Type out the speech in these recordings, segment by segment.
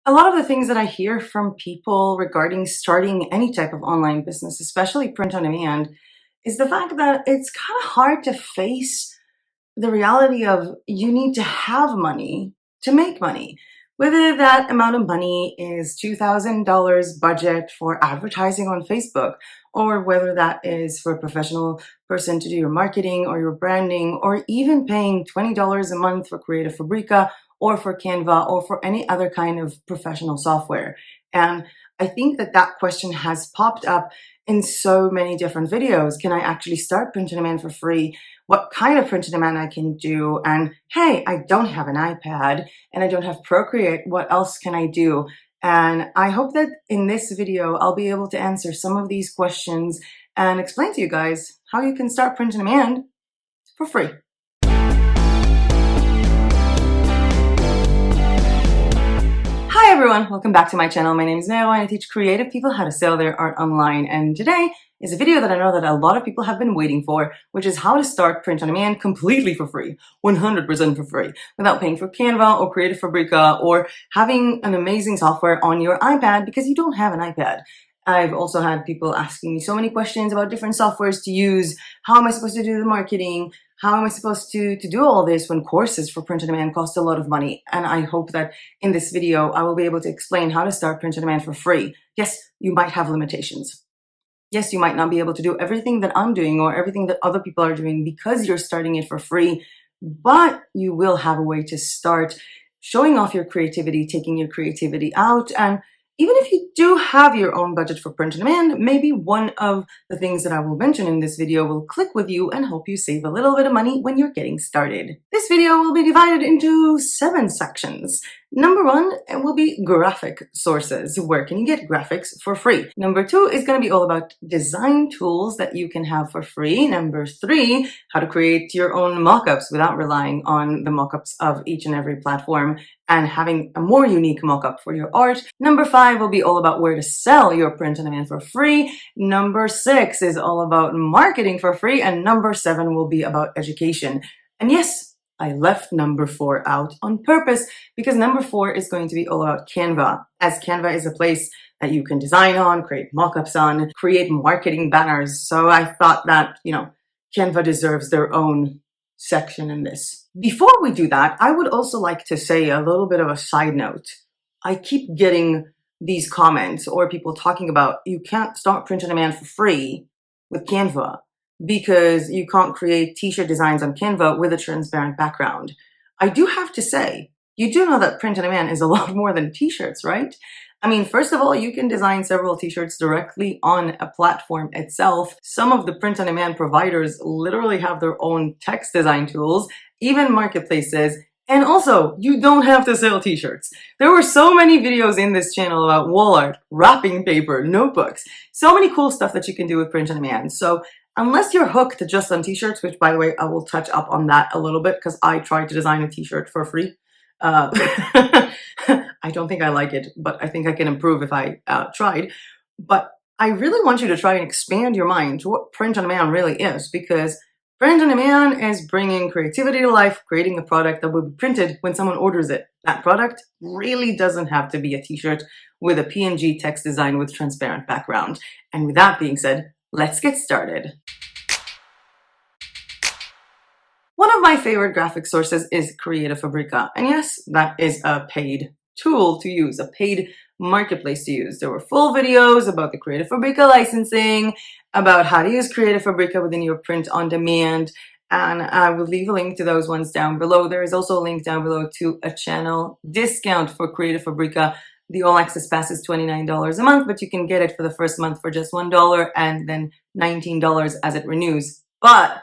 A lot of the things that I hear from people regarding starting any type of online business, especially print on demand, is the fact that it's kind of hard to face the reality of you need to have money to make money. Whether that amount of money is $2,000 budget for advertising on Facebook, or whether that is for a professional person to do your marketing or your branding, or even paying $20 a month for Creative Fabrica or for Canva or for any other kind of professional software. And I think that that question has popped up in so many different videos. Can I actually start print on demand for free? What kind of print on demand I can do? And hey, I don't have an iPad and I don't have Procreate. What else can I do? And I hope that in this video, I'll be able to answer some of these questions and explain to you guys how you can start print on demand for free. Hi everyone, welcome back to my channel. My name is Mero and I teach creative people how to sell their art online. And today is a video that I know that a lot of people have been waiting for, which is how to start print on demand completely for free, 100% for free, without paying for Canva or Creative Fabrica or having an amazing software on your iPad because you don't have an iPad. I've also had people asking me so many questions about different softwares to use. How am I supposed to do the marketing? How am I supposed to do all this when courses for print on demand cost a lot of money? And I hope that in this video, I will be able to explain how to start print on demand for free. Yes, you might have limitations. Yes, you might not be able to do everything that I'm doing or everything that other people are doing because you're starting it for free, but you will have a way to start showing off your creativity, taking your creativity out. And even if you do have your own budget for print on demand, maybe one of the things that I will mention in this video will click with you and help you save a little bit of money when you're getting started. This video will be divided into 7 sections. Number 1 will be graphic sources. Where can you get graphics for free? Number 2 is going to be all about design tools that you can have for free. Number 3, how to create your own mockups without relying on the mockups of each and every platform and having a more unique mockup for your art. Number 5 will be all about where to sell your print on demand for free. Number 6 is all about marketing for free. And number 7 will be about education. And yes, I left number 4 out on purpose because number 4 is going to be all about Canva, as Canva is a place that you can design on, create mockups on, create marketing banners. So I thought that, Canva deserves their own section in this. Before we do that, I would also like to say a little bit of a side note. I keep getting these comments or people talking about you can't start print on demand for free with Canva because you can't create t-shirt designs on Canva with a transparent background. I do have to say, you do know that print on demand is a lot more than t-shirts, right? I mean, first of all, you can design several t-shirts directly on a platform itself. Some of the print on demand providers literally have their own text design tools, even marketplaces. And also, you don't have to sell t-shirts. There were so many videos in this channel about wall art, wrapping paper, notebooks, so many cool stuff that you can do with print on demand. So unless you're hooked just on t-shirts, which by the way, I will touch up on that a little bit because I tried to design a t-shirt for free. I don't think I like it, but I think I can improve if I tried. But I really want you to try and expand your mind to what print on demand really is, because print on demand is bringing creativity to life, creating a product that will be printed when someone orders it. That product really doesn't have to be a t-shirt with a PNG text design with transparent background. And with that being said, let's get started. One of my favorite graphic sources is Creative Fabrica. And yes, that is a paid tool to use, a paid marketplace to use. There were full videos about the Creative Fabrica licensing, about how to use Creative Fabrica within your print on demand, and I will leave a link to those ones down below. There is also a link down below to a channel discount for Creative Fabrica. The all access pass is $29 a month, but you can get it for the first month for just $1 and then $19 as it renews. But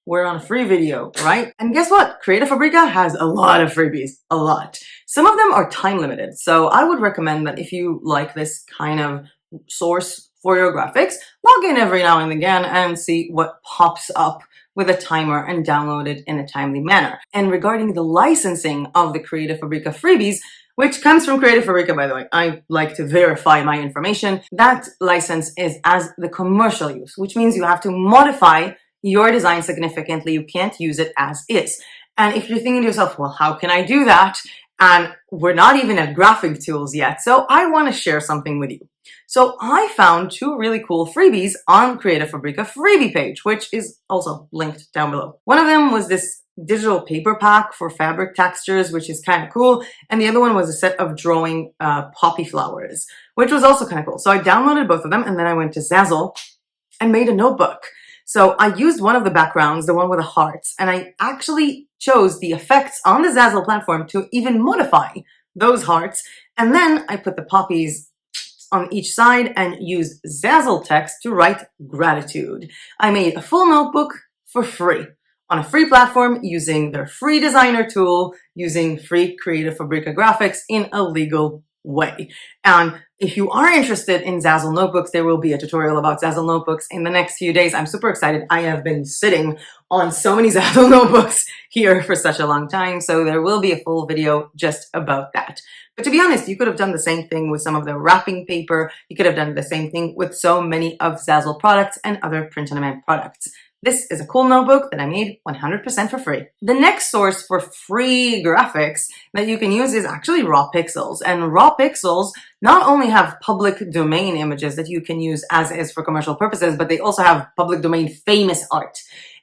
we're on a free video, right? And guess what? Creative Fabrica has a lot of freebies, a lot. Some of them are time limited. So I would recommend that if you like this kind of source for your graphics, log in every now and again and see what pops up with a timer and download it in a timely manner. And regarding the licensing of the Creative Fabrica freebies, which comes from Creative Fabrica, by the way, I like to verify my information, that license is as the commercial use, which means you have to modify your design significantly. You can't use it as is. And if you're thinking to yourself, well, how can I do that? And we're not even at graphic tools yet, so I want to share something with you. So I found 2 really cool freebies on Creative Fabrica freebie page, which is also linked down below. One of them was this digital paper pack for fabric textures, which is kind of cool. And the other one was a set of drawing poppy flowers, which was also kind of cool. So I downloaded both of them, and then I went to Zazzle and made a notebook. So I used one of the backgrounds, the one with the hearts, and I actually chose the effects on the Zazzle platform to even modify those hearts. And then I put the poppies on each side and used Zazzle text to write gratitude. I made a full notebook for free on a free platform using their free designer tool, using free Creative Fabrica graphics in a legal way. And if you are interested in Zazzle notebooks, there will be a tutorial about Zazzle notebooks in the next few days. I'm super excited. I have been sitting on so many Zazzle notebooks here for such a long time, so there will be a full video just about that. But to be honest, you could have done the same thing with some of the wrapping paper. You could have done the same thing with so many of Zazzle products and other print-on-demand products. This is a cool notebook that I made 100% for free. The next source for free graphics that you can use is actually Raw Pixels. And Raw Pixels not only have public domain images that you can use as is for commercial purposes, but they also have public domain famous art.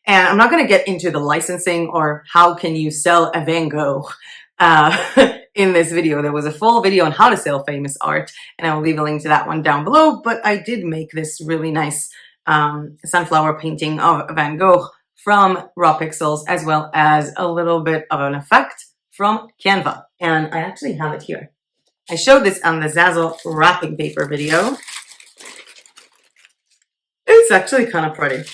And I'm not going to get into the licensing or how can you sell a Van Gogh in this video. There was a full video on how to sell famous art, and I will leave a link to that one down below. But I did make this really nice sunflower painting of Van Gogh from Raw Pixels, as well as a little bit of an effect from Canva. And I actually have it here. I showed this on the Zazzle wrapping paper video. It's actually kind of pretty,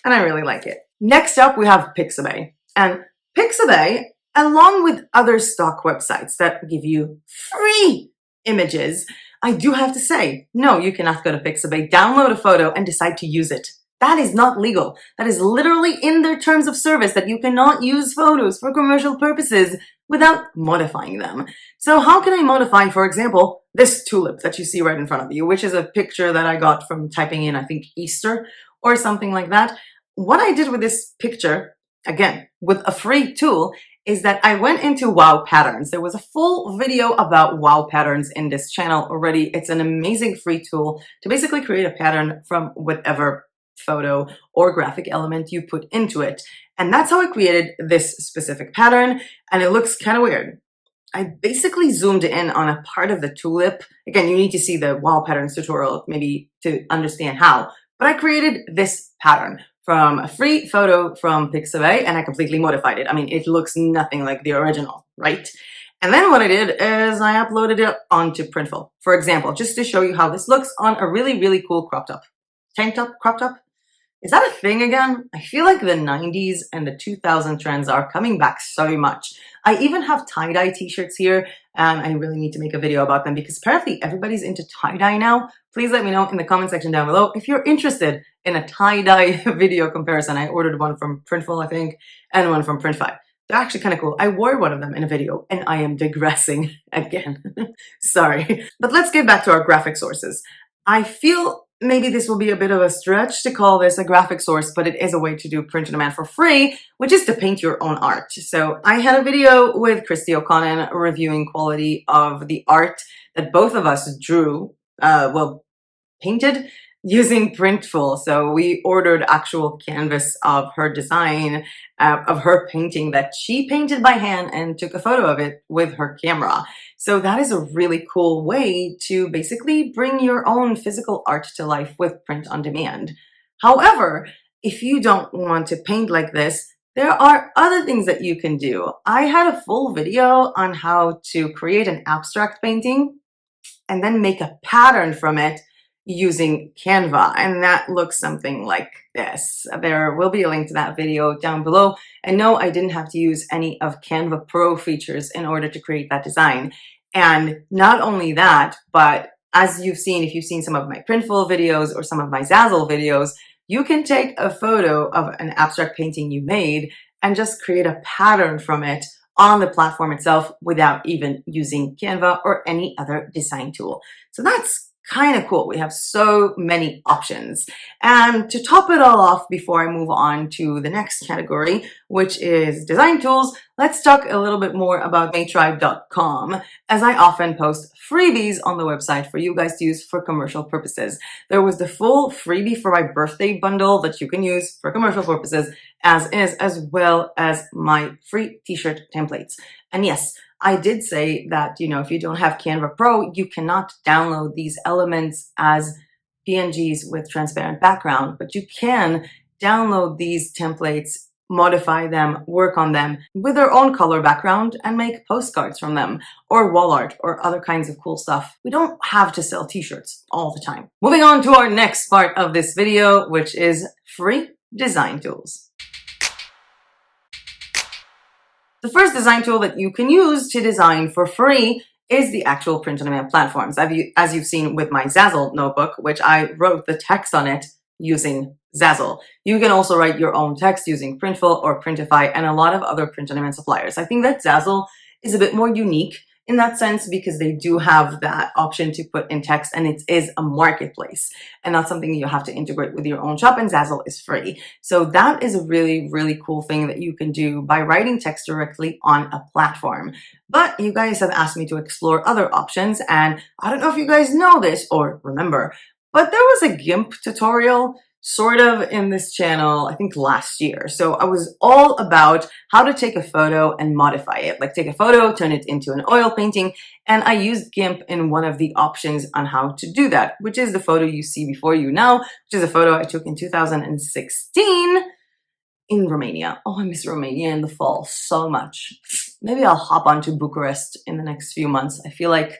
and I really like it. Next up, we have Pixabay. And Pixabay, along with other stock websites that give you free images, I do have to say, no, you cannot go to Pixabay, download a photo, and decide to use it. That is not legal. That is literally in their terms of service that you cannot use photos for commercial purposes without modifying them. So how can I modify, for example, this tulip that you see right in front of you, which is a picture that I got from typing in, I think, Easter or something like that. What I did with this picture, again, with a free tool, is that I went into WowPatterns. There was a full video about WowPatterns in this channel already. It's an amazing free tool to basically create a pattern from whatever photo or graphic element you put into it. And that's how I created this specific pattern, and it looks kind of weird. I basically zoomed in on a part of the tulip. Again, you need to see the WowPatterns tutorial maybe to understand how, but I created this pattern from a free photo from Pixabay, and I completely modified it. I mean, it looks nothing like the original, right? And then what I did is I uploaded it onto Printful, for example, just to show you how this looks on a really, really cool crop top. Tank top, crop top? Is that a thing again? I feel like the 90s and the 2000 trends are coming back so much. I even have tie-dye t-shirts here, and I really need to make a video about them because apparently everybody's into tie-dye now. Please let me know in the comment section down below if you're interested in a tie-dye video comparison. I ordered one from Printful, I think, and one from Printful. They're actually kind of cool. I wore one of them in a video, and I am digressing again. Sorry. But let's get back to our graphic sources. I feel maybe this will be a bit of a stretch to call this a graphic source, but it is a way to do print on demand for free, which is to paint your own art. So I had a video with Kristy O'Connor reviewing quality of the art that both of us drew, painted using Printful. So we ordered actual canvas of her design, of her painting that she painted by hand and took a photo of it with her camera. So that is a really cool way to basically bring your own physical art to life with print on demand. However, if you don't want to paint like this, there are other things that you can do. I had a full video on how to create an abstract painting and then make a pattern from it using Canva, and that looks something like this. There will be a link to that video down below. And no, I didn't have to use any of Canva Pro features in order to create that design. And not only that, but as you've seen, if you've seen some of my Printful videos or some of my Zazzle videos, you can take a photo of an abstract painting you made and just create a pattern from it on the platform itself without even using Canva or any other design tool. So that's kind of cool. We have so many options. And to top it all off, before I move on to the next category, which is design tools, let's talk a little bit more about Maytribe.com, as I often post freebies on the website for you guys to use for commercial purposes. There was the full freebie for my birthday bundle that you can use for commercial purposes as is, as well as my free t-shirt templates. And yes, I did say that, if you don't have Canva Pro, you cannot download these elements as PNGs with transparent background, but you can download these templates, modify them, work on them with their own color background, and make postcards from them, or wall art, or other kinds of cool stuff. We don't have to sell t-shirts all the time. Moving on to our next part of this video, which is free design tools. The first design tool that you can use to design for free is the actual print-on-demand platforms. As you've seen with my Zazzle notebook, which I wrote the text on it using Zazzle. You can also write your own text using Printful or Printify and a lot of other print-on-demand suppliers. I think that Zazzle is a bit more unique in that sense because they do have that option to put in text, and it is a marketplace and not something you have to integrate with your own shop, and Zazzle is free. So that is a really, really cool thing that you can do by writing text directly on a platform. But you guys have asked me to explore other options, and I don't know if you guys know this or remember, but there was a GIMP tutorial sort of in this channel, I think last year. So I was all about how to take a photo and modify it. Like take a photo, turn it into an oil painting. And I used GIMP in one of the options on how to do that, which is the photo you see before you now, which is a photo I took in 2016 in Romania. Oh, I miss Romania in the fall so much. Maybe I'll hop on to Bucharest in the next few months. I feel like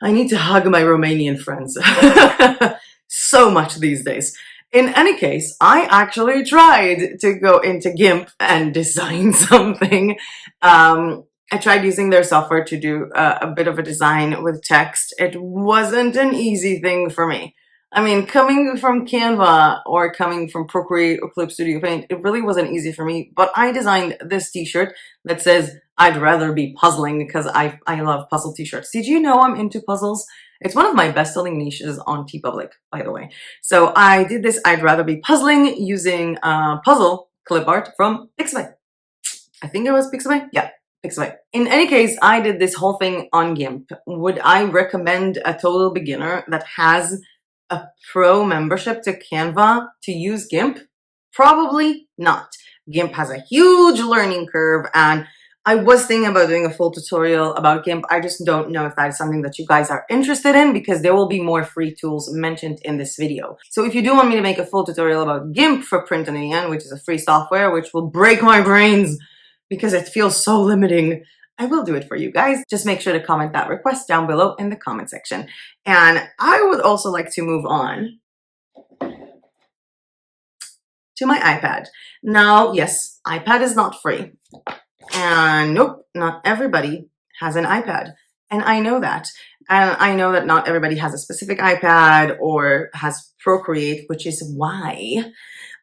I need to hug my Romanian friends so much these days. In any case, I actually tried to go into GIMP and design something. I tried using their software to do a bit of a design with text. It wasn't an easy thing for me. I mean, coming from Canva or coming from Procreate or Clip Studio Paint, it really wasn't easy for me. But I designed this t-shirt that says, "I'd rather be puzzling," because I love puzzle t-shirts. Did you know I'm into puzzles? It's one of my best-selling niches on TeePublic, by the way. So I did this "I'd rather be puzzling" using puzzle clip art from Pixabay. I think it was Pixabay? Yeah, Pixabay. In any case, I did this whole thing on GIMP. Would I recommend a total beginner that has a pro membership to Canva to use GIMP? Probably not. GIMP has a huge learning curve, and I was thinking about doing a full tutorial about GIMP. I just don't know if that is something that you guys are interested in, because there will be more free tools mentioned in this video. So if you do want me to make a full tutorial about GIMP for print-on-demand, which is a free software, which will break my brains because it feels so limiting, I will do it for you guys. Just make sure to comment that request down below in the comment section. And I would also like to move on to my iPad. Now, yes, iPad is not free. And nope, not everybody has an iPad. And I know that. And I know that not everybody has a specific iPad or has Procreate, which is why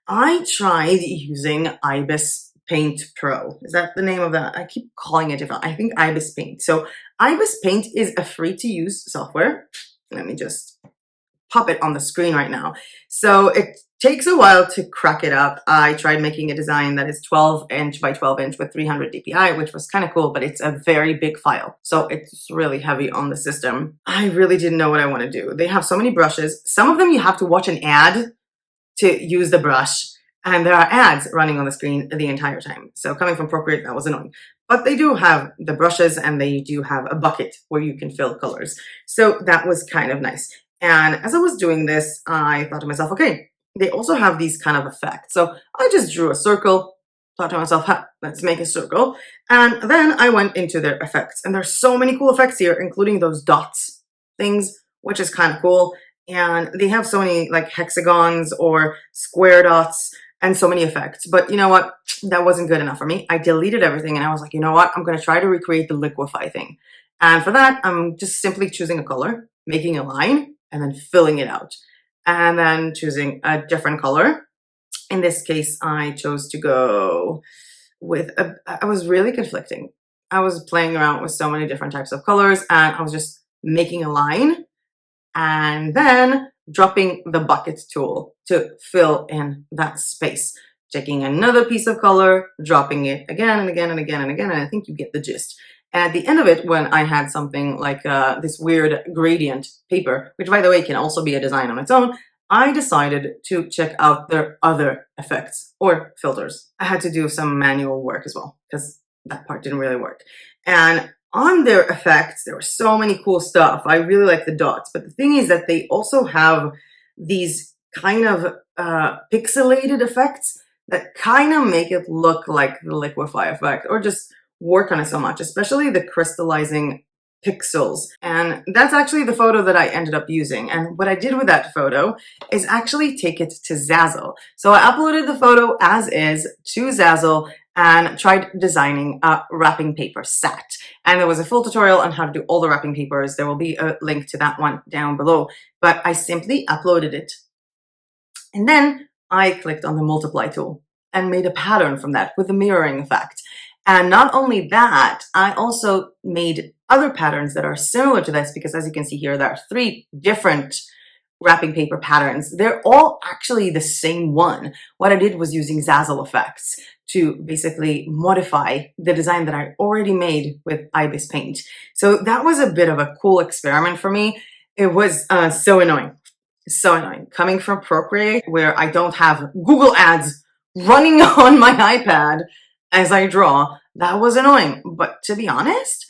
I tried using Ibis Paint Pro. Is that the name of that? I keep calling it different. I think Ibis Paint. So Ibis Paint is a free-to-use software. Let me just pop it on the screen right now. So it takes a while to crack it up. I tried making a design that is 12 inch by 12 inch with 300 dpi, which was kind of cool, but it's a very big file. So it's really heavy on the system. I really didn't know what I want to do. They have so many brushes. Some of them you have to watch an ad to use the brush, and there are ads running on the screen the entire time. So coming from Procreate, that was annoying. But they do have the brushes, and they do have a bucket where you can fill colors. So that was kind of nice. And as I was doing this, I thought to myself, okay, they also have these kind of effects. So I just drew a circle, thought to myself, let's make a circle. And then I went into their effects. And there's so many cool effects here, including those dots things, which is kind of cool. And they have so many like hexagons or square dots and so many effects. But you know what? That wasn't good enough for me. I deleted everything and I was like, you know what? I'm going to try to recreate the liquify thing. And for that, I'm just simply choosing a color, making a line, and then filling it out. And then choosing a different color. In this case, I chose to go with I was really conflicting. I was playing around with so many different types of colors, and I was just making a line and then dropping the bucket tool to fill in that space. Taking another piece of color, dropping it again and again and again and again, and I think you get the gist. And at the end of it, when I had something like this weird gradient paper, which by the way can also be a design on its own, I decided to check out their other effects or filters. I had to do some manual work as well because that part didn't really work. And on their effects, there was so many cool stuff. I really like the dots, but the thing is that they also have these kind of pixelated effects that kind of make it look like the liquify effect or just work on it so much, especially the crystallizing pixels. And that's actually the photo that I ended up using. And what I did with that photo is actually take it to Zazzle. So I uploaded the photo as is to Zazzle and tried designing a wrapping paper set. And there was a full tutorial on how to do all the wrapping papers. There will be a link to that one down below. But I simply uploaded it. And then I clicked on the multiply tool and made a pattern from that with the mirroring effect. And not only that, I also made other patterns that are similar to this because as you can see here, there are 3 different wrapping paper patterns. They're all actually the same one. What I did was using Zazzle effects to basically modify the design that I already made with Ibis Paint. So that was a bit of a cool experiment for me. It was so annoying. So annoying. Coming from Procreate, where I don't have Google ads running on my iPad as I draw, that was annoying. But to be honest,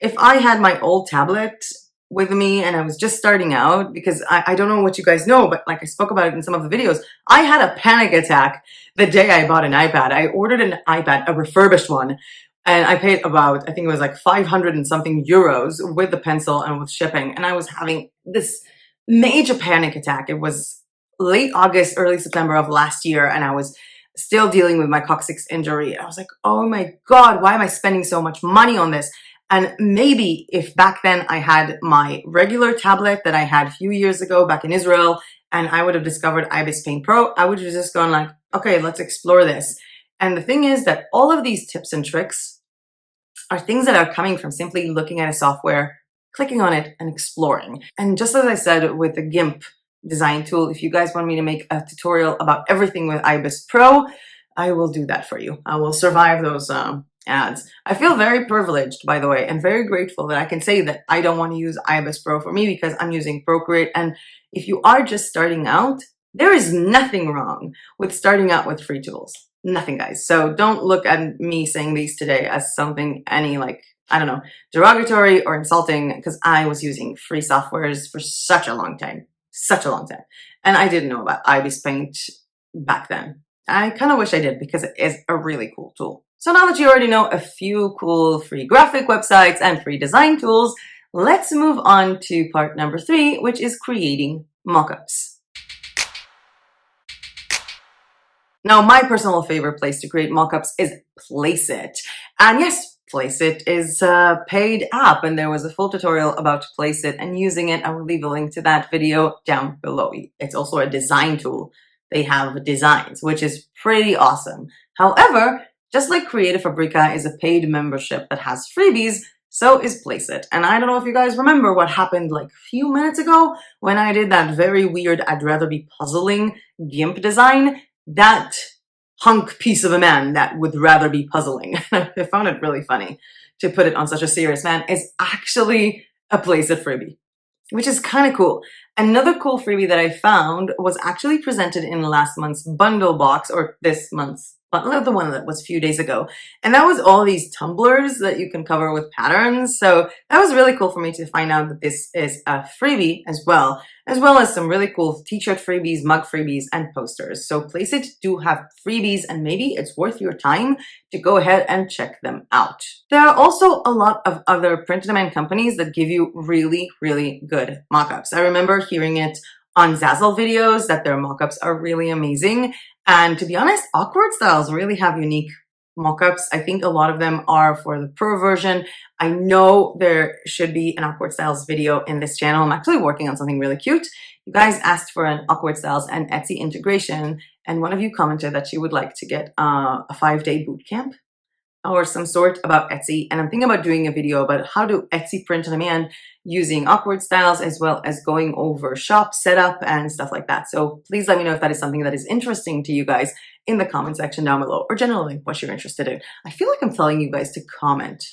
if I had my old tablet with me and I was just starting out, because I don't know what you guys know, but like I spoke about it in some of the videos, I had a panic attack the day I bought an iPad. I ordered an iPad, a refurbished one, and I paid about, I think it was like 500 and something euros with the pencil and with shipping. And I was having this major panic attack. It was late August, early September of last year, and I was still dealing with my coccyx injury. I was like, oh my God, why am I spending so much money on this? And maybe if back then I had my regular tablet that I had a few years ago back in Israel, and I would have discovered Ibis Paint Pro, I would have just gone like, okay, let's explore this. And the thing is that all of these tips and tricks are things that are coming from simply looking at a software, clicking on it, and exploring. And just as I said with the GIMP design tool, if you guys want me to make a tutorial about everything with Ibis Pro, I will do that for you. I will survive those ads. I feel very privileged, by the way, and very grateful that I can say that I don't want to use Ibis Pro for me because I'm using Procreate. And if you are just starting out, there is nothing wrong with starting out with free tools. Nothing, guys. So don't look at me saying these today as something any like, I don't know, derogatory or insulting, because I was using free softwares for such a long time. Such a long time. And I didn't know about Ibis Paint back then. I kind of wish I did because it is a really cool tool. So now that you already know a few cool free graphic websites and free design tools, let's move on to part number 3, which is creating mockups. Now, my personal favorite place to create mockups is Placeit. And yes, Placeit is a paid app, and there was a full tutorial about Placeit and using it. I will leave a link to that video down below. It's also a design tool. They have designs, which is pretty awesome. However, just like Creative Fabrica is a paid membership that has freebies, so is Placeit. And I don't know if you guys remember what happened like a few minutes ago when I did that very weird I'd rather be puzzling GIMP design. That hunk piece of a man that would rather be puzzling. I found it really funny to put it on such a serious man is actually a Placeit freebie, which is kind of cool. Another cool freebie that I found was actually presented in last month's bundle box, or this month's, the one that was a few days ago. And that was all these tumblers that you can cover with patterns. So that was really cool for me to find out that this is a freebie as well as some really cool t-shirt freebies, mug freebies, and posters. So Placeit do have freebies, and maybe it's worth your time to go ahead and check them out. There are also a lot of other print-on-demand companies that give you really, really good mockups. I remember hearing it on Zazzle videos that their mockups are really amazing. And to be honest, Awkward Styles really have unique mockups. I think a lot of them are for the pro version. I know there should be an Awkward Styles video in this channel. I'm actually working on something really cute. You guys asked for an Awkward Styles and Etsy integration, and one of you commented that she would like to get a 5-day boot camp or some sort about Etsy, and I'm thinking about doing a video about how to Etsy print on demand using awkward styles, as well as going over shop setup and stuff like that. So please let me know if that is something that is interesting to you guys in the comment section down below, or generally what you're interested in. I feel like I'm telling you guys to comment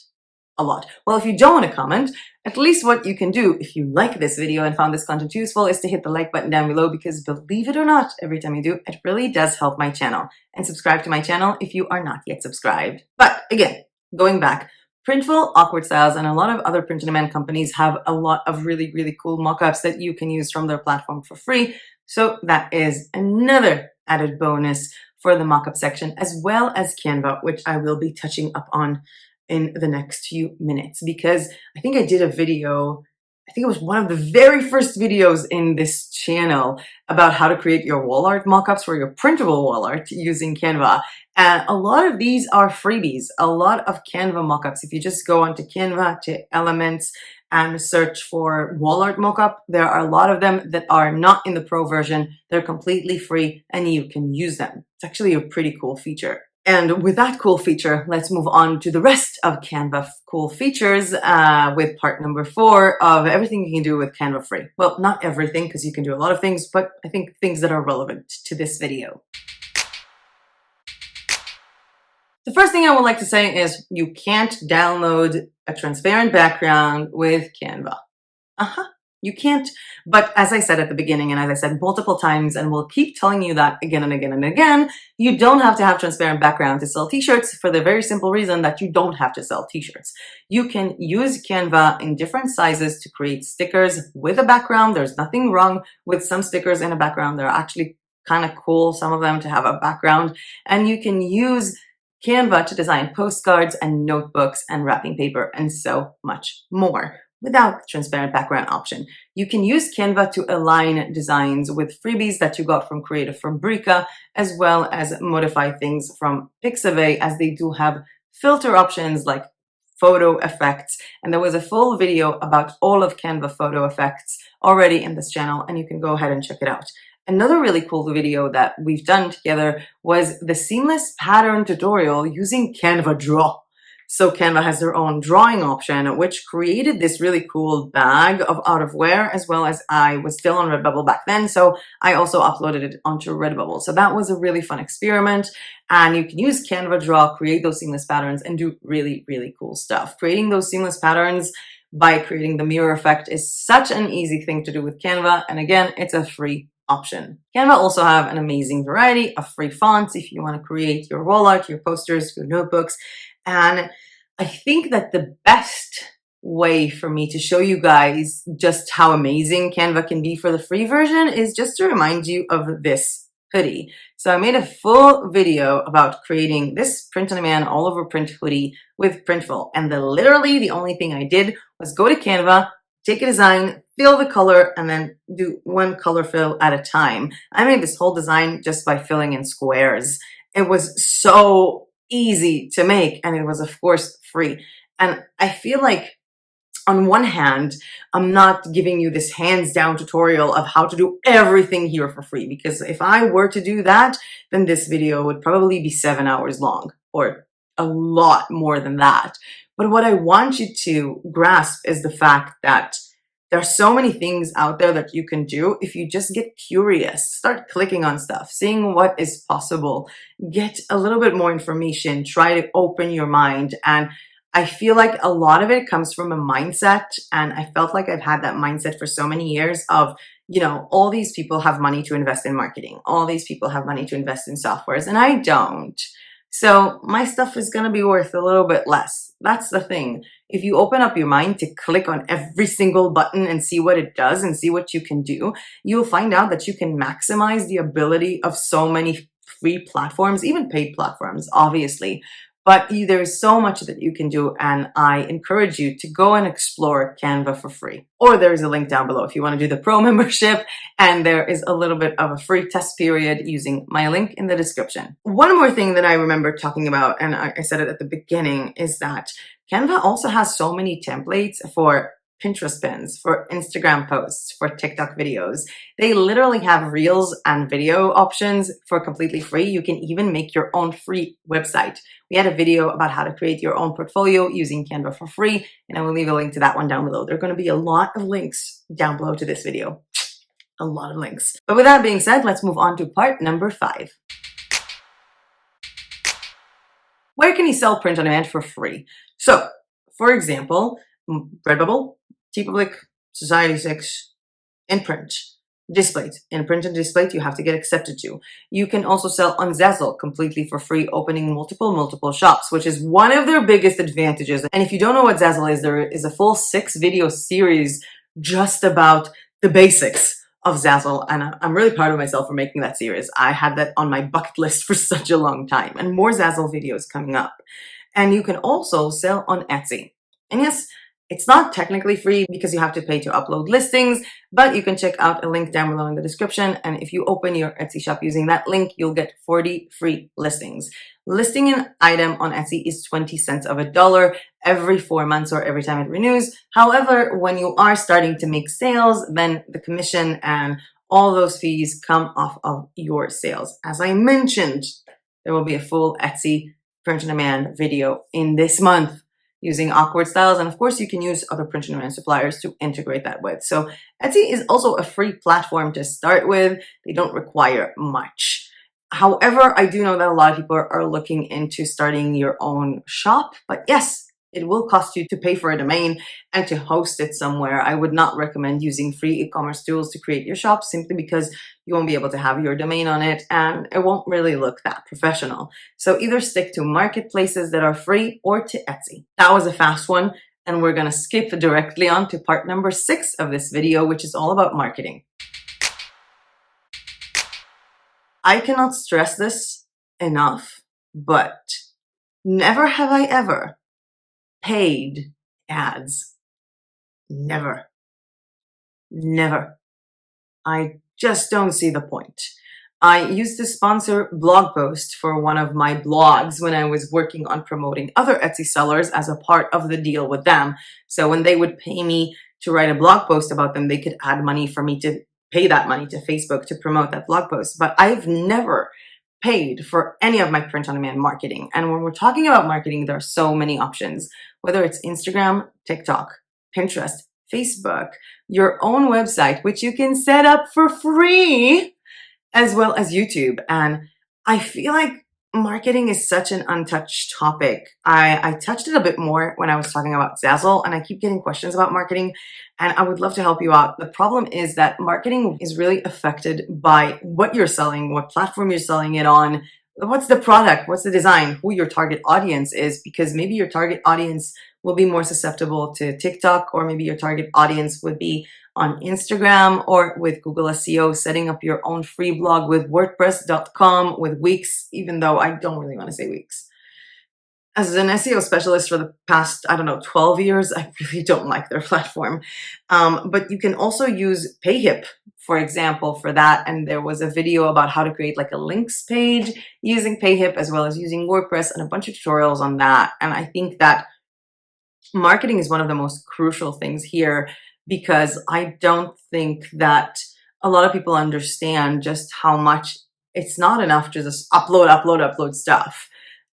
a lot. Well, if you don't want to comment, at least what you can do if you like this video and found this content useful is to hit the like button down below, because believe it or not, every time you do, it really does help my channel. And subscribe to my channel if you are not yet subscribed. But again, going back, Printful, Awkward Styles, and a lot of other print-on-demand companies have a lot of really, really cool mockups that you can use from their platform for free. So that is another added bonus for the mockup section, as well as Canva, which I will be touching up on in the next few minutes, because I think I did a video, I think it was one of the very first videos in this channel about how to create your wall art mockups for your printable wall art using Canva. And a lot of these are freebies, a lot of Canva mockups. If you just go onto Canva to Elements and search for wall art mockup, there are a lot of them that are not in the pro version. They're completely free and you can use them. It's actually a pretty cool feature. And with that cool feature, let's move on to the rest of Canva cool features with part number 4 of everything you can do with Canva free. Well, not everything, because you can do a lot of things, but I think things that are relevant to this video. The first thing I would like to say is you can't download a transparent background with Canva. You can't. But as I said at the beginning, and as I said multiple times, and we'll keep telling you that again and again and again, you don't have to have transparent background to sell t-shirts, for the very simple reason that you don't have to sell t-shirts. You can use Canva in different sizes to create stickers with a background. There's nothing wrong with some stickers in a background. They're actually kind of cool, some of them, to have a background. And you can use Canva to design postcards and notebooks and wrapping paper and so much more without the transparent background option. You can use Canva to align designs with freebies that you got from Creative Fabrica, as well as modify things from Placeit, as they do have filter options like photo effects. And there was a full video about all of Canva photo effects already in this channel, and you can go ahead and check it out. Another really cool video that we've done together was the seamless pattern tutorial using Canva Draw. So Canva has their own drawing option, which created this really cool bag of outerwear, as well as I was still on Redbubble back then, so I also uploaded it onto Redbubble. So that was a really fun experiment, and you can use Canva Draw, create those seamless patterns, and do really, really cool stuff. Creating those seamless patterns by creating the mirror effect is such an easy thing to do with Canva, and again, it's a free option. Canva also have an amazing variety of free fonts if you want to create your wall art, your posters, your notebooks. And I think that the best way for me to show you guys just how amazing Canva can be for the free version is just to remind you of this hoodie. So I made a full video about creating this print-on-demand all over print hoodie with Printful. And literally the only thing I did was go to Canva, take a design, fill the color, and then do one color fill at a time. I made this whole design just by filling in squares. It was so easy to make, and it was of course free. And I feel like on one hand, I'm not giving you this hands down tutorial of how to do everything here for free, because if I were to do that, then this video would probably be 7 hours long, or a lot more than that. But what I want you to grasp is the fact that there are so many things out there that you can do if you just get curious. Start clicking on stuff, seeing what is possible, get a little bit more information, try to open your mind. And I feel like a lot of it comes from a mindset. And I felt like I've had that mindset for so many years of, you know, all these people have money to invest in marketing. All these people have money to invest in softwares, and I don't. So my stuff is going to be worth a little bit less. That's the thing. If you open up your mind to click on every single button and see what it does and see what you can do, you'll find out that you can maximize the ability of so many free platforms, even paid platforms, obviously. But there is so much that you can do, and I encourage you to go and explore Canva for free. Or there is a link down below if you want to do the pro membership, and there is a little bit of a free test period using my link in the description. One more thing that I remember talking about, and I said it at the beginning, is that Canva also has so many templates for Pinterest pins, for Instagram posts, for TikTok videos. They literally have reels and video options for completely free. You can even make your own free website. We had a video about how to create your own portfolio using Canva for free, and I will leave a link to that one down below. There are going to be a lot of links down below to this video. A lot of links. But with that being said, let's move on to part number 5. Where can you sell print on demand for free? So, for example, Redbubble, TeePublic, Society6, in print. Placeit. In print and Placeit, you have to get accepted to. You can also sell on Zazzle completely for free, opening multiple shops, which is one of their biggest advantages. And if you don't know what Zazzle is, there is a full 6-video series just about the basics of Zazzle, and I'm really proud of myself for making that series. I had that on my bucket list for such a long time, and more Zazzle videos coming up. And you can also sell on Etsy. And yes, it's not technically free because you have to pay to upload listings, but you can check out a link down below in the description. And if you open your Etsy shop using that link, you'll get 40 free listings. Listing an item on Etsy is 20 cents of a dollar every 4 months or every time it renews. However, when you are starting to make sales, then the commission and all those fees come off of your sales. As I mentioned, there will be a full Etsy print on demand video in this month using awkward styles. And of course, you can use other print on demand suppliers to integrate that with. So Etsy is also a free platform to start with. They don't require much. However, I do know that a lot of people are looking into starting your own shop. But yes, it will cost you to pay for a domain and to host it somewhere. I would not recommend using free e-commerce tools to create your shop simply because you won't be able to have your domain on it and it won't really look that professional. So either stick to marketplaces that are free or to Etsy. That was a fast one, and we're going to skip directly on to part number 6 of this video, which is all about marketing. I cannot stress this enough, but never have I ever paid ads. Never. Never. I just don't see the point. I used to sponsor blog posts for one of my blogs when I was working on promoting other Etsy sellers as a part of the deal with them. So when they would pay me to write a blog post about them, they could add money for me to pay that money to Facebook to promote that blog post. But I've never paid for any of my print on demand marketing. And when we're talking about marketing, there are so many options, whether it's Instagram, TikTok, Pinterest, Facebook, your own website, which you can set up for free, as well as YouTube. And I feel like marketing is such an untouched topic. I touched it a bit more when I was talking about Zazzle, and I keep getting questions about marketing, and I would love to help you out. The problem is that marketing is really affected by what you're selling, what platform you're selling it on, what's the product, what's the design, who your target audience is, because maybe your target audience will be more susceptible to TikTok, or maybe your target audience would be on Instagram or with Google SEO, setting up your own free blog with WordPress.com, with Wix, even though I don't really want to say Wix. As an SEO specialist for the past, 12 years, I really don't like their platform. But you can also use Payhip, for example, for that. And there was a video about how to create like a links page using Payhip, as well as using WordPress, and a bunch of tutorials on that. And I think that marketing is one of the most crucial things here, because I don't think that a lot of people understand just how much it's not enough to just upload stuff.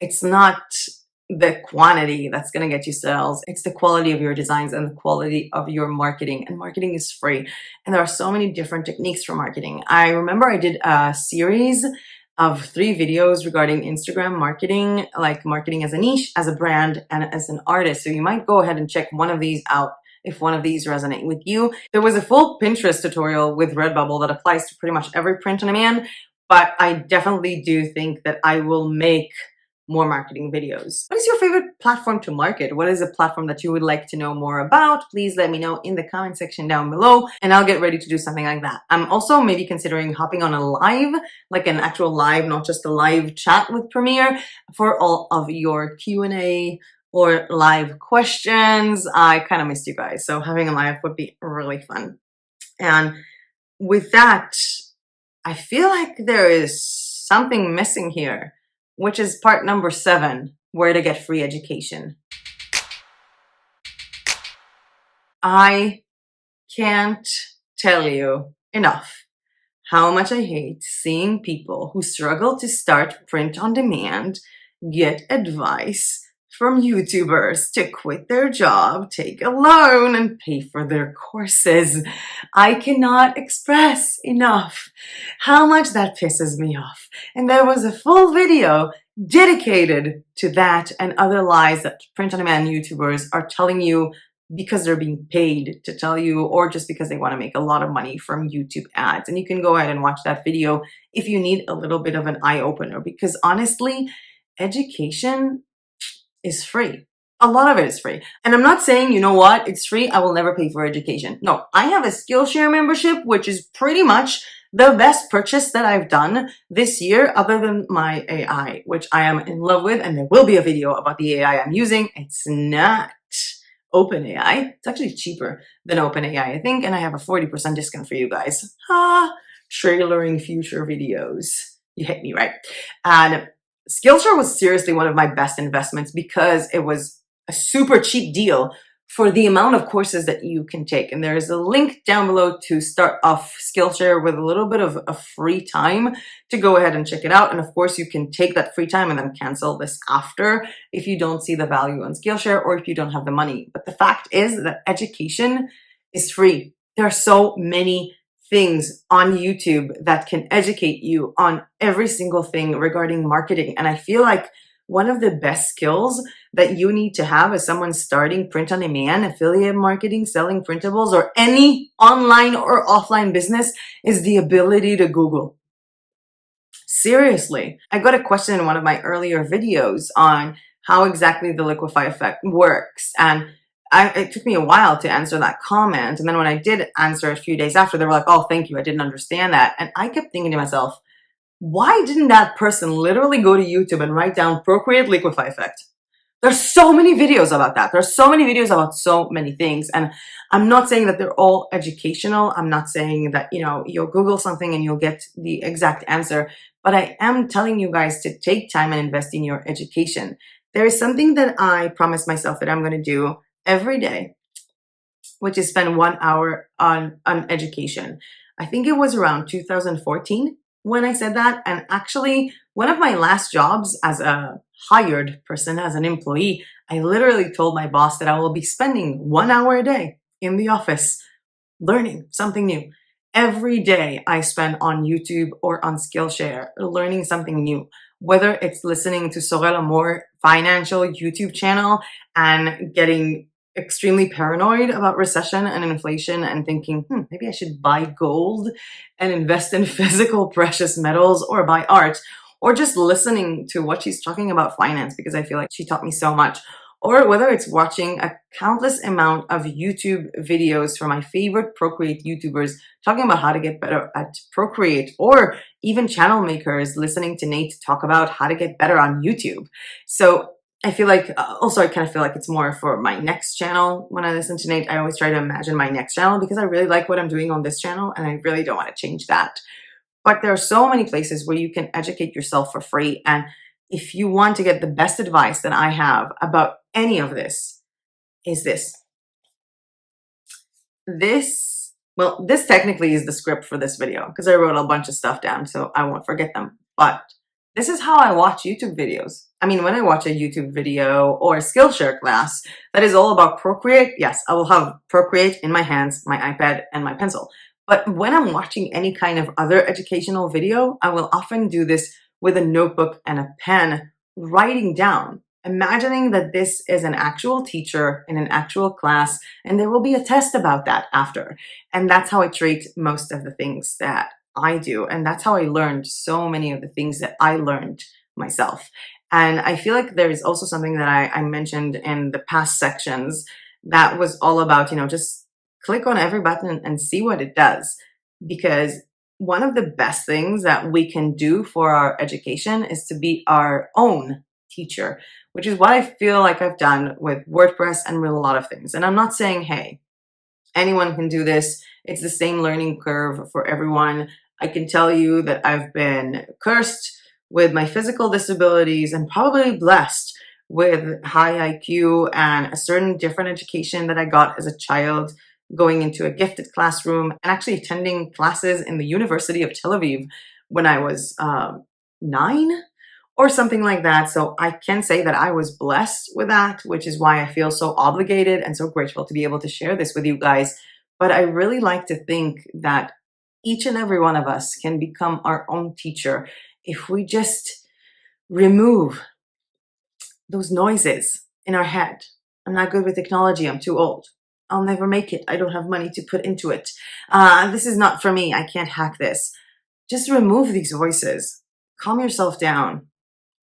It's not the quantity that's going to get you sales. It's the quality of your designs and the quality of your marketing. And marketing is free. And there are so many different techniques for marketing. I remember I did a series of 3 videos regarding Instagram marketing, like marketing as a niche, as a brand, and as an artist. So you might go ahead and check one of these out if one of these resonate with you. There was a full Pinterest tutorial with Redbubble that applies to pretty much every print on demand, but I definitely do think that I will make more marketing videos. What is your favorite platform to market? What is a platform that you would like to know more about? Please let me know in the comment section down below, and I'll get ready to do something like that. I'm also maybe considering hopping on a live, like an actual live, not just a live chat with Premiere, for all of your Q&A or live questions. I kind of missed you guys, so having a live would be really fun. And with that, I feel like there is something missing here, which is part number 7, where to get free education. I can't tell you enough how much I hate seeing people who struggle to start print on demand get advice from YouTubers to quit their job, take a loan, and pay for their courses. I cannot express enough how much that pisses me off. And there was a full video dedicated to that and other lies that print-on-demand YouTubers are telling you because they're being paid to tell you, or just because they want to make a lot of money from YouTube ads. And you can go ahead and watch that video if you need a little bit of an eye-opener, because honestly, education is free. A lot of it is free. And I'm not saying, you know what, it's free, I will never pay for education. No, I have a Skillshare membership, which is pretty much the best purchase that I've done this year, other than my AI, which I am in love with. And there will be a video about the AI I'm using. It's not OpenAI. It's actually cheaper than OpenAI, I think. And I have a 40% discount for you guys. Trailering future videos. You hit me, right? And Skillshare was seriously one of my best investments because it was a super cheap deal for the amount of courses that you can take. And there is a link down below to start off Skillshare with a little bit of a free time to go ahead and check it out. And of course, you can take that free time and then cancel this after if you don't see the value on Skillshare or if you don't have the money. But the fact is that education is free. There are so many things on YouTube that can educate you on every single thing regarding marketing. And I feel like one of the best skills that you need to have as someone starting print on demand, affiliate marketing, selling printables, or any online or offline business is the ability to Google. Seriously, I got a question in one of my earlier videos on how exactly the liquefy effect works. And it took me a while to answer that comment. And then when I did answer a few days after, they were like, oh, thank you, I didn't understand that. And I kept thinking to myself, why didn't that person literally go to YouTube and write down Procreate liquefy effect? There's so many videos about that. There's so many videos about so many things. And I'm not saying that they're all educational. I'm not saying that, you'll Google something and you'll get the exact answer. But I am telling you guys to take time and invest in your education. There is something that I promised myself that I'm going to do every day, which is spend 1 hour on education. I think it was around 2014 when I said that. And actually, one of my last jobs as a hired person, as an employee, I literally told my boss that I will be spending 1 hour a day in the office learning something new. Every day I spend on YouTube or on Skillshare learning something new, whether it's listening to Sorel Amour financial YouTube channel and getting extremely paranoid about recession and inflation and thinking, maybe I should buy gold and invest in physical precious metals or buy art, or just listening to what she's talking about finance because I feel like she taught me so much. Or whether it's watching a countless amount of YouTube videos from my favorite Procreate YouTubers talking about how to get better at Procreate, or even channel makers listening to Nate talk about how to get better on YouTube. So I feel like, also I kind of feel like it's more for my next channel. When I listen to Nate, I always try to imagine my next channel because I really like what I'm doing on this channel and I really don't want to change that. But there are so many places where you can educate yourself for free. And if you want to get the best advice that I have about any of this, is this. This technically is the script for this video because I wrote a bunch of stuff down so I won't forget them. But this is how I watch YouTube videos. I mean, when I watch a YouTube video or a Skillshare class that is all about Procreate, yes, I will have Procreate in my hands, my iPad, and my pencil. But when I'm watching any kind of other educational video, I will often do this with a notebook and a pen, writing down, imagining that this is an actual teacher in an actual class, and there will be a test about that after. And that's how I treat most of the things that I do. And that's how I learned so many of the things that I learned myself. And I feel like there is also something that I mentioned in the past sections that was all about, just click on every button and see what it does. Because one of the best things that we can do for our education is to be our own teacher, which is what I feel like I've done with WordPress and with a lot of things. And I'm not saying, hey, anyone can do this. It's the same learning curve for everyone. I can tell you that I've been cursed with my physical disabilities and probably blessed with high IQ and a certain different education that I got as a child, going into a gifted classroom and actually attending classes in the University of Tel Aviv when I was 9 or something like that. So I can say that I was blessed with that, which is why I feel so obligated and so grateful to be able to share this with you guys. But I really like to think that each and every one of us can become our own teacher if we just remove those noises in our head. I'm not good with technology. I'm too old. I'll never make it. I don't have money to put into it. This is not for me. I can't hack this. Just remove these voices. Calm yourself down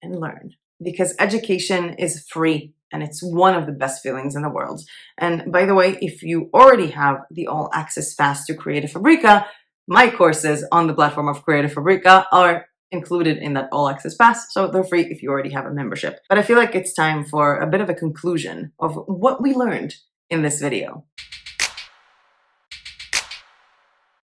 and learn, because education is free and it's one of the best feelings in the world. And by the way, if you already have the all access pass to Creative Fabrica, my courses on the platform of Creative Fabrica are included in that all access pass, so they're free if you already have a membership. But I feel like it's time for a bit of a conclusion of what we learned in this video.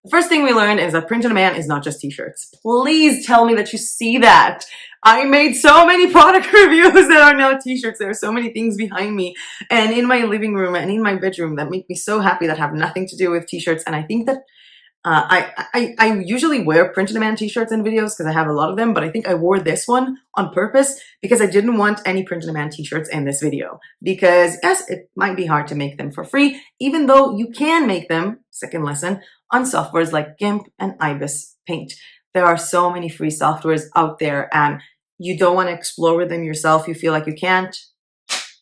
The first thing we learned is that print on demand is not just t-shirts. Please tell me that you see that. I made so many product reviews that are now t-shirts. There are so many things behind me and in my living room and in my bedroom that make me so happy, that have nothing to do with t-shirts. And I think that I usually wear print-on-demand t-shirts in videos because I have a lot of them, but I think I wore this one on purpose because I didn't want any print-on-demand t-shirts in this video. Because yes, it might be hard to make them for free, even though you can make them, second lesson, on softwares like GIMP and IBIS Paint. There are so many free softwares out there and you don't want to explore with them yourself. You feel like you can't.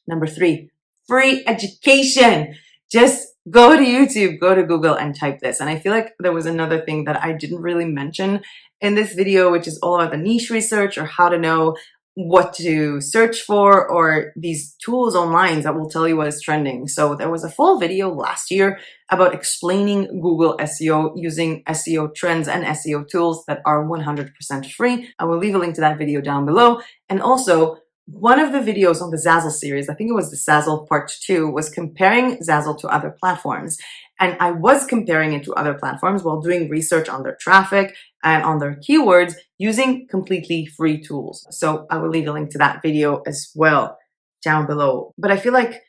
Number 3, free education. Just go to YouTube, go to Google and type this. And I feel like there was another thing that I didn't really mention in this video, which is all about the niche research or how to know what to search for, or these tools online that will tell you what is trending. So there was a full video last year about explaining Google SEO using SEO trends and SEO tools that are 100% free. I will leave a link to that video down below. And also, one of the videos on the Zazzle series, I think it was the Zazzle part 2, was comparing Zazzle to other platforms. And I was comparing it to other platforms while doing research on their traffic and on their keywords using completely free tools. So I will leave a link to that video as well down below. But I feel like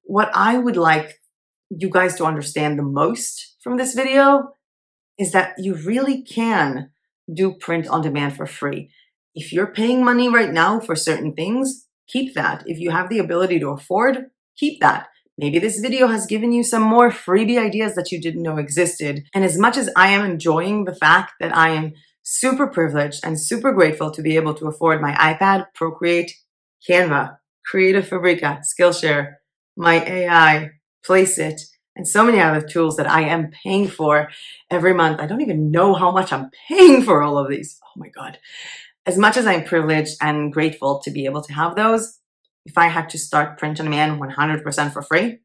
what I would like you guys to understand the most from this video is that you really can do print on demand for free. If you're paying money right now for certain things, keep that. If you have the ability to afford, keep that. Maybe this video has given you some more freebie ideas that you didn't know existed. And as much as I am enjoying the fact that I am super privileged and super grateful to be able to afford my iPad, Procreate, Canva, Creative Fabrica, Skillshare, my AI, Placeit, and so many other tools that I am paying for every month. I don't even know how much I'm paying for all of these. Oh my God. As much as I'm privileged and grateful to be able to have those, if I had to start print on demand 100% for free,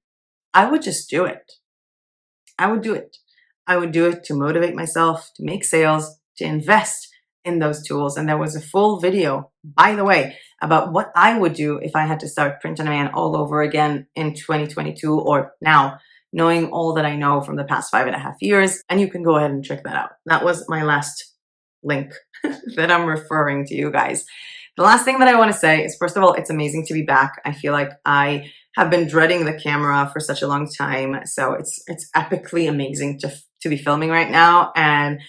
I would just do it. I would do it. I would do it to motivate myself, to make sales, to invest in those tools. And there was a full video, by the way, about what I would do if I had to start print on demand all over again in 2022 or now, knowing all that I know from the past 5.5 years. And you can go ahead and check that out. That was my last link that I'm referring to you guys. The last thing that I want to say is, first of all, it's amazing to be back. I feel like I have been dreading the camera for such a long time. So it's epically amazing to be filming right now. And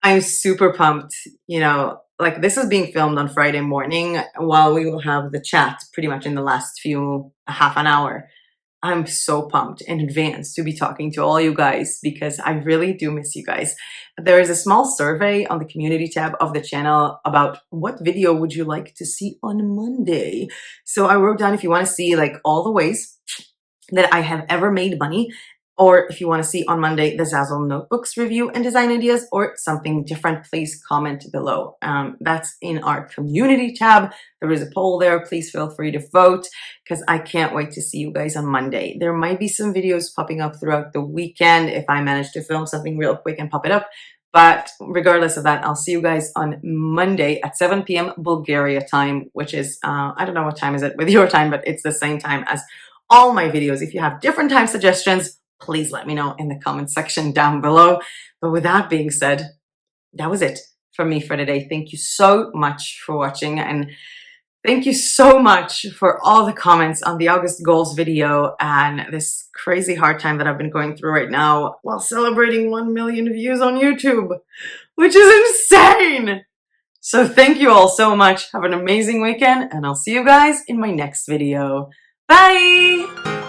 I'm super pumped. You know, like this is being filmed on Friday morning while we will have the chat pretty much in the last half an hour. I'm so pumped in advance to be talking to all you guys because I really do miss you guys. There is a small survey on the community tab of the channel about what video would you like to see on Monday. So I wrote down if you want to see like all the ways that I have ever made money, or if you want to see on Monday the Zazzle notebooks review and design ideas, or something different, please comment below. That's in our community tab. There is a poll there. Please feel free to vote because I can't wait to see you guys on Monday. There might be some videos popping up throughout the weekend if I manage to film something real quick and pop it up. But regardless of that, I'll see you guys on Monday at 7 p.m. Bulgaria time, which is, I don't know what time is it with your time, but it's the same time as all my videos. If you have different time suggestions, please let me know in the comment section down below. But with that being said, that was it from me for today. Thank you so much for watching, and Thank you so much for all the comments on the August goals video and this crazy hard time that I've been going through right now while celebrating 1 million views on YouTube, which is insane! So thank you all so much. Have an amazing weekend, and I'll see you guys in my next video. Bye!